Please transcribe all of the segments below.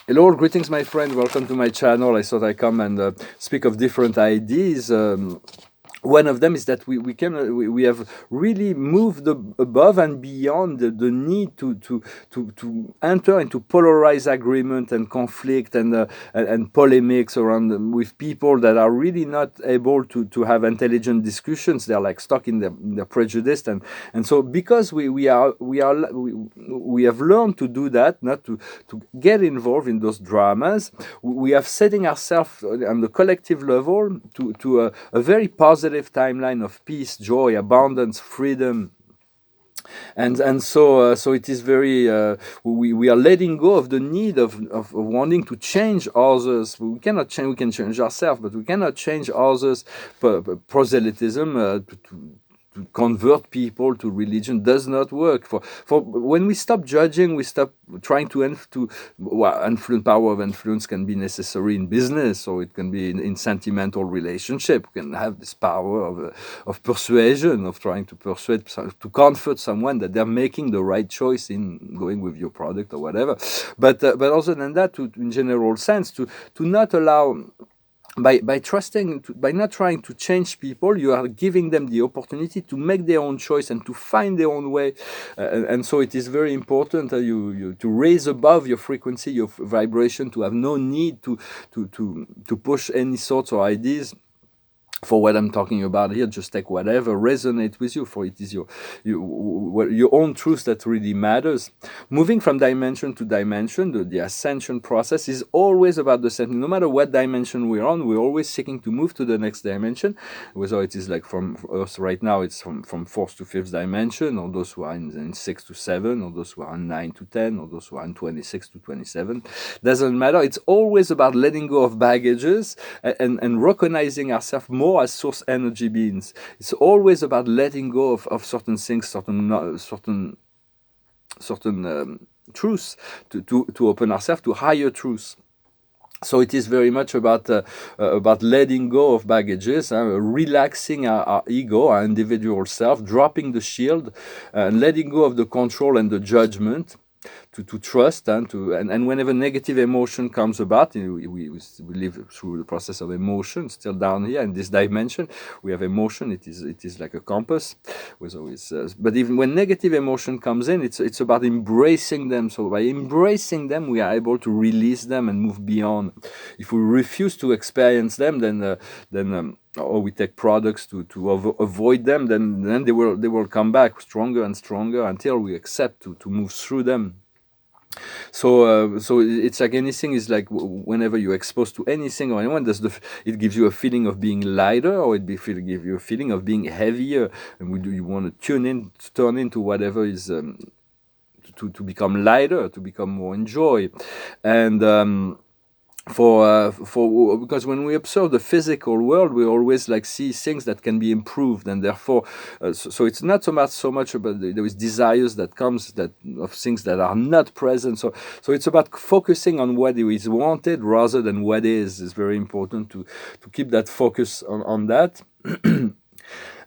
Hello, greetings, my friend. Welcome to my channel. I thought I come and speak of different ideas. One of them is that we have really moved above and beyond the need to enter into polarized agreement and conflict and polemics around with people that are really not able to have intelligent discussions. They're like stuck in their prejudice, and so because we have learned to do that, not to get involved in those dramas. We have setting ourselves on the collective level to a very positive timeline of peace, joy, abundance, freedom, and so it is very we are letting go of the need of wanting to change others. We cannot change. We can change ourselves, but we cannot change others. Proselytism to convert people to religion does not work. For when we stop judging, we stop trying to well, influence. Power of influence can be necessary in business, or it can be in sentimental relationship. We can have this power of persuasion, of trying to persuade, to comfort someone that they're making the right choice in going with your product or whatever. But other than that, in general sense, to not allow, by trusting, by not trying to change people, you are giving them the opportunity to make their own choice and to find their own way. And so it is very important you to raise above your frequency, your vibration, to have no need to push any sorts of ideas. For what I'm talking about here, just take whatever resonate with you, for it is your own truth that really matters. Moving from dimension to dimension, the ascension process is always about the same. No matter what dimension we're on, we're always seeking to move to the next dimension. Whether it is like from Earth right now, it's from fourth to fifth dimension, or those who are in 6 to 7, or those who are in 9 to 10, or those who are in 26 to 27. Doesn't matter. It's always about letting go of baggages and recognizing ourselves more as source energy beings. It's always about letting go of certain things, certain truths, to open ourselves to higher truths. So it is very much about letting go of baggages, relaxing our ego, our individual self, dropping the shield, letting go of the control and the judgment, to trust and whenever negative emotion comes about, we live through the process of emotion. Still down here in this dimension, we have emotion. It is like a compass. But even when negative emotion comes in, it's about embracing them. So by embracing them, we are able to release them and move beyond. If we refuse to experience them, then or we take products to avoid them, then they will come back stronger and stronger until we accept to move through them. So it's like anything is like whenever you're exposed to anything or anyone, it gives you a feeling of being lighter, or give you a feeling of being heavier, and you want to turn into whatever is to become lighter, to become more enjoy, and because when we observe the physical world, we always like see things that can be improved, and therefore so it's not so much about there is desires that comes that of things that are not present. So it's about focusing on what is wanted rather than what is. It's very important to keep that focus on that.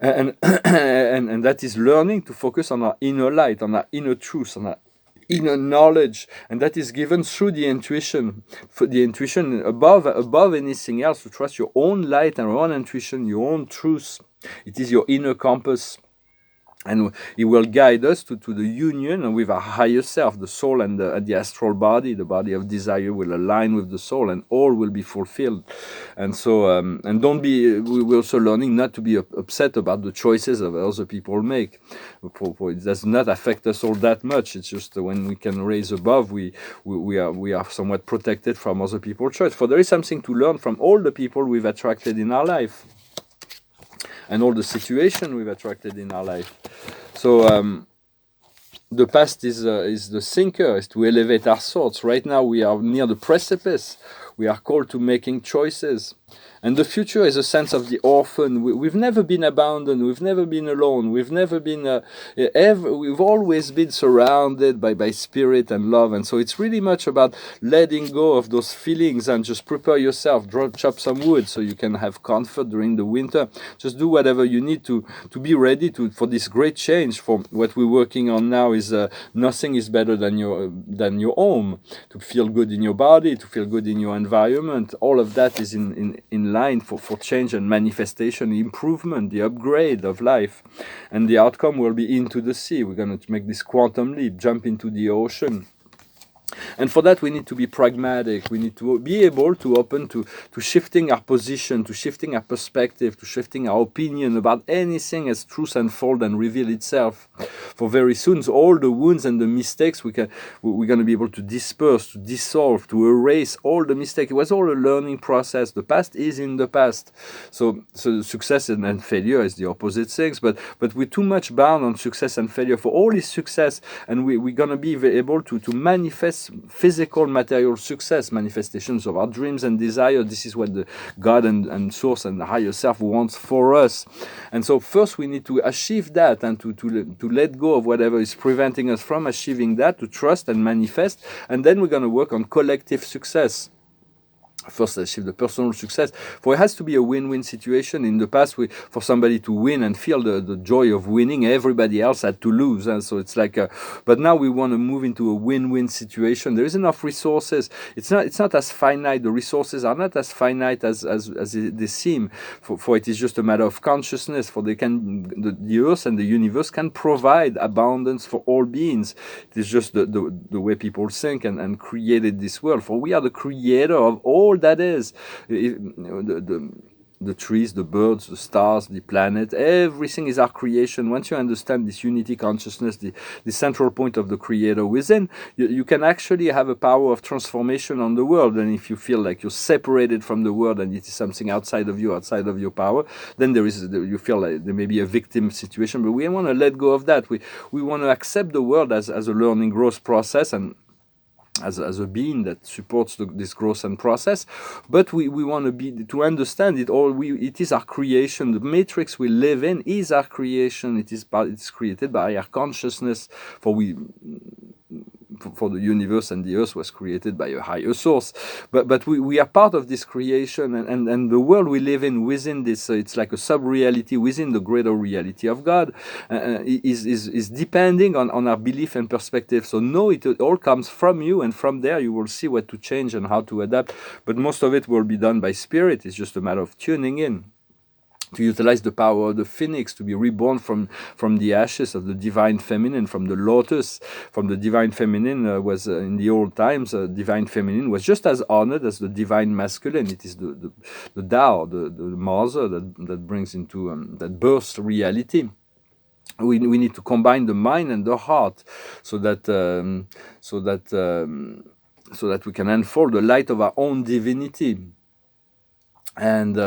And that is learning to focus on our inner light, on our inner truth, on our inner knowledge, and that is given through the intuition. For the intuition above anything else, to trust your own light and your own intuition, your own truth. It is your inner compass, and it will guide us to the union with our higher self. The soul and the astral body, the body of desire, will align with the soul, and all will be fulfilled. And so, and we're also learning not to be upset about the choices of other people make. It does not affect us all that much. It's just when we can raise above, we are somewhat protected from other people's choice. For there is something to learn from all the people we've attracted in our life, and all the situation we've attracted in our life. So the past is the thinker, is to elevate our thoughts. Right now we are near the precipice. We are called to making choices. And the future is a sense of the orphan. We've never been abandoned. We've never been alone. We've never been we've always been surrounded by spirit and love. And so it's really much about letting go of those feelings and just prepare yourself. Chop some wood so you can have comfort during the winter. Just do whatever you need to be ready for this great change. For what we're working on now is nothing is better than your home. To feel good in your body, to feel good in your environment. All of that is in line for change and manifestation, improvement, the upgrade of life. And the outcome will be into the sea. We're going to make this quantum leap, jump into the ocean. And for that, we need to be pragmatic. We need to be able to open to shifting our position, to shifting our perspective, to shifting our opinion about anything as truth unfold and reveal itself. For very soon, so all the wounds and the mistakes we're going to be able to disperse, to dissolve, to erase all the mistakes. It was all a learning process. The past is in the past. So success and failure is the opposite things. But we're too much bound on success and failure. For all is success, and we're going to be able to manifest physical, material success, manifestations of our dreams and desire. This is what the God and Source and the higher self wants for us. And so first we need to achieve that and to let go of whatever is preventing us from achieving that, to trust and manifest. And then we're going to work on collective success. First, achieve the personal success. For it has to be a win-win situation. In the past, for somebody to win and feel the joy of winning, everybody else had to lose. And so it's like, but now we want to move into a win-win situation. There is enough resources. It's not as finite. The resources are not as finite as they seem. For it is just a matter of consciousness. For the earth and the universe can provide abundance for all beings. It is just the way people think and created this world. For we are the creator of all that is. The trees, the birds, the stars, the planet, everything is our creation. Once you understand this unity consciousness, the central point of the creator within, you can actually have a power of transformation on the world. And if you feel like you're separated from the world and it is something outside of you, outside of your power, then you feel like there may be a victim situation. But we want to let go of that. We want to accept the world as a learning growth process, and as a being that supports this growth and process, but we want to understand it all. It is our creation. The matrix we live in is our creation. It's created by our consciousness. For the universe and the earth was created by a higher source, but we are part of this creation, and the world we live in within this, it's like a sub-reality within the greater reality of God, is depending on our belief and perspective. So no, it all comes from you, and from there you will see what to change and how to adapt, but most of it will be done by spirit. It's just a matter of tuning in, to utilize the power of the phoenix, to be reborn from the ashes of the divine feminine, from the lotus. From the divine feminine was in the old times, divine feminine was just as honored as the divine masculine. It is the Tao, the mother that brings into that births reality. We need to combine the mind and the heart, so that we can unfold the light of our own divinity. And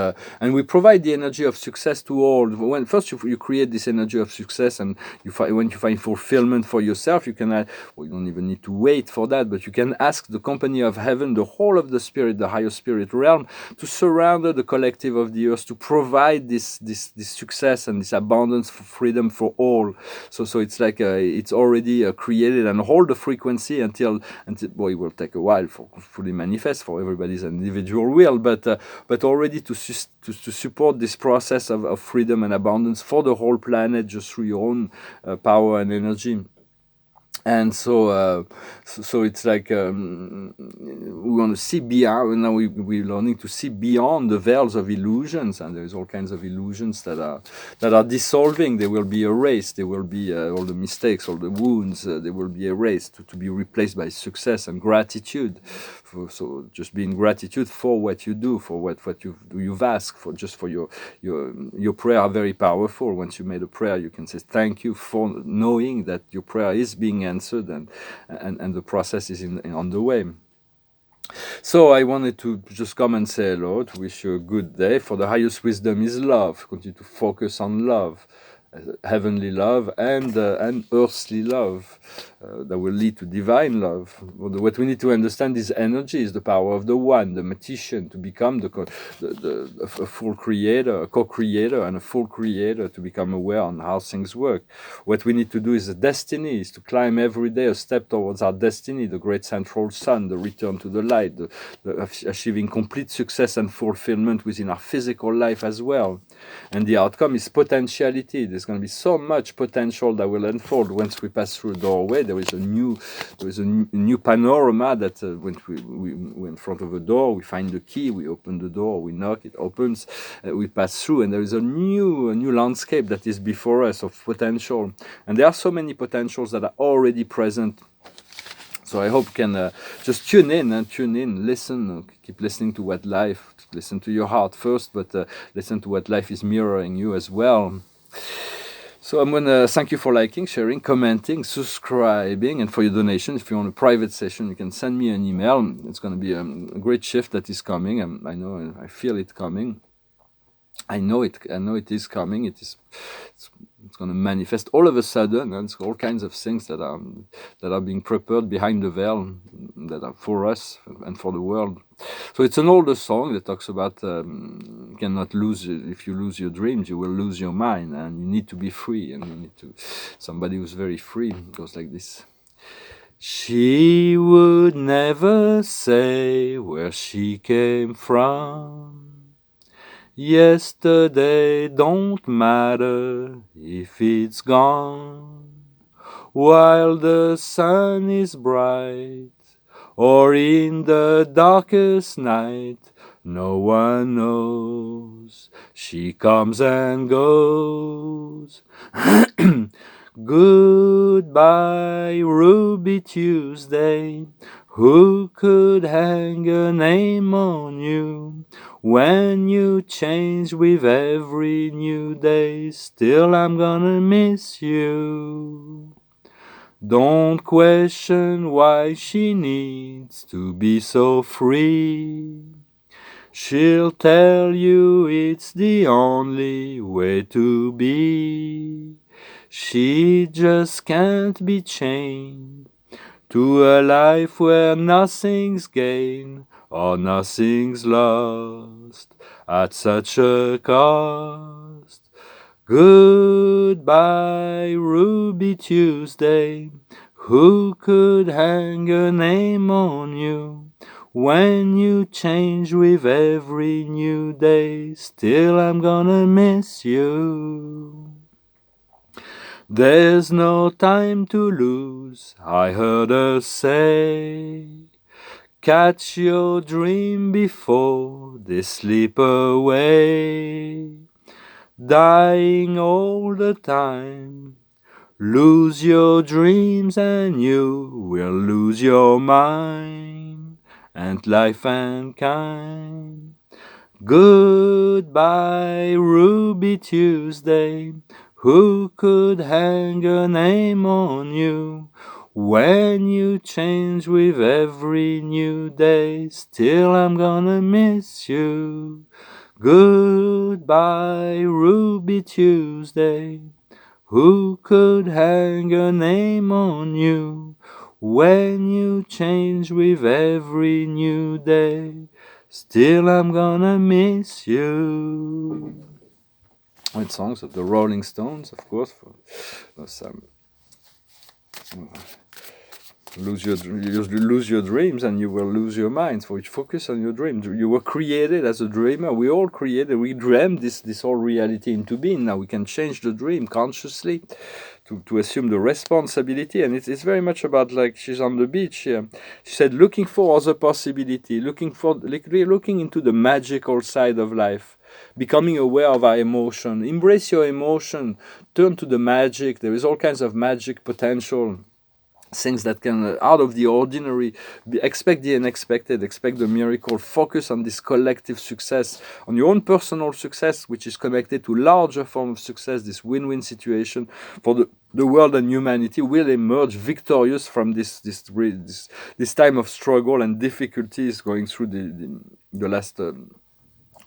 we provide the energy of success to all. When first you create this energy of success, and when you find fulfillment for yourself, you can you don't even need to wait for that, but you can ask the company of heaven, the whole of the spirit, the higher spirit realm, to surround the collective of the earth, to provide this success and this abundance for freedom for all. So it's like it's already created, and hold the frequency until it will take a while for fully manifest for everybody's individual will, but already to support this process of freedom and abundance for the whole planet, just through your own power and energy. And so it's like we want to see beyond. Now we're learning to see beyond the veils of illusions, and there's all kinds of illusions that are dissolving. They will be erased. They will be all the mistakes, all the wounds. They will be erased to be replaced by success and gratitude. So just being gratitude for what you do, for what you've asked for, just for your prayer are very powerful. Once you made a prayer, you can say thank you for knowing that your prayer is being answered, and the process is on the way. So I wanted to just come and say hello, to wish you a good day. For the highest wisdom is love. Continue to focus on love. heavenly love and earthly love that will lead to divine love. What we need to understand is energy is the power of the one, the magician, to become a full creator, a co-creator, and a full creator, to become aware on how things work. What we need to do is a destiny, is to climb every day a step towards our destiny, the great central sun, the return to the light, achieving complete success and fulfillment within our physical life as well. And the outcome is potentiality. There's going to be so much potential that will unfold once we pass through the doorway. There is a new panorama that when we're in front of a door, we find the key, we open the door, we knock, it opens, we pass through, and there is a new landscape that is before us of potential. And there are so many potentials that are already present. So I hope you can just tune in, listen, keep listening to what life, listen to your heart first, but listen to what life is mirroring you as well. So I'm going to thank you for liking, sharing, commenting, subscribing, and for your donation. If you want a private session, you can send me an email. It's going to be a great shift that is coming. I know, I feel it coming. I know it is coming. It's going to manifest all of a sudden, and it's all kinds of things that are being prepared behind the veil, that are for us and for the world. So it's an older song that talks about you cannot lose. If you lose your dreams, you will lose your mind, and you need to be free. And you need to somebody who's very free. It goes like this. She would never say where she came from. Yesterday don't matter if it's gone. While the sun is bright, or in the darkest night, no one knows. She comes and goes. Goodbye, Ruby Tuesday. Who could hang a name on you? When you change with every new day, still I'm gonna miss you. Don't question why she needs to be so free. She'll tell you it's the only way to be. She just can't be chained to a life where nothing's gained or nothing's lost at such a cost. Goodbye, Ruby Tuesday. Who could hang a name on you? When you change with every new day, still I'm gonna miss you. There's no time to lose, I heard her say. Catch your dream before they slip away. Dying all the time. Lose your dreams and you will lose your mind and life and kind. Goodbye, Ruby Tuesday. Who could hang a name on you? When you change with every new day, still I'm gonna miss you. Goodbye, Ruby Tuesday. Who could hang a name on you? When you change with every new day, still I'm gonna miss you. With songs of the Rolling Stones, of course, for some. Lose your dreams and you will lose your mind. So focus on your dreams. You were created as a dreamer. We all created. We dreamed this whole reality into being. Now we can change the dream consciously to assume the responsibility. And it's very much about, like, she's on the beach here. She said, looking for other possibility, looking into the magical side of life. Becoming aware of our emotion. Embrace your emotion. Turn to the magic. There is all kinds of magic potential. Things that can, out of the ordinary, expect the unexpected, expect the miracle, focus on this collective success, on your own personal success, which is connected to larger form of success. This win-win situation for the world and humanity will emerge victorious from this time of struggle and difficulties going through the last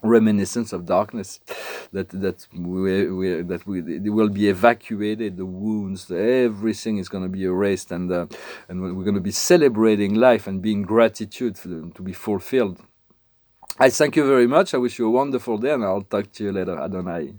reminiscence of darkness, it will be evacuated, the wounds, everything is going to be erased, and we're going to be celebrating life and being gratitude for to be fulfilled. I thank you very much. I wish you a wonderful day, and I'll talk to you later. Adonai.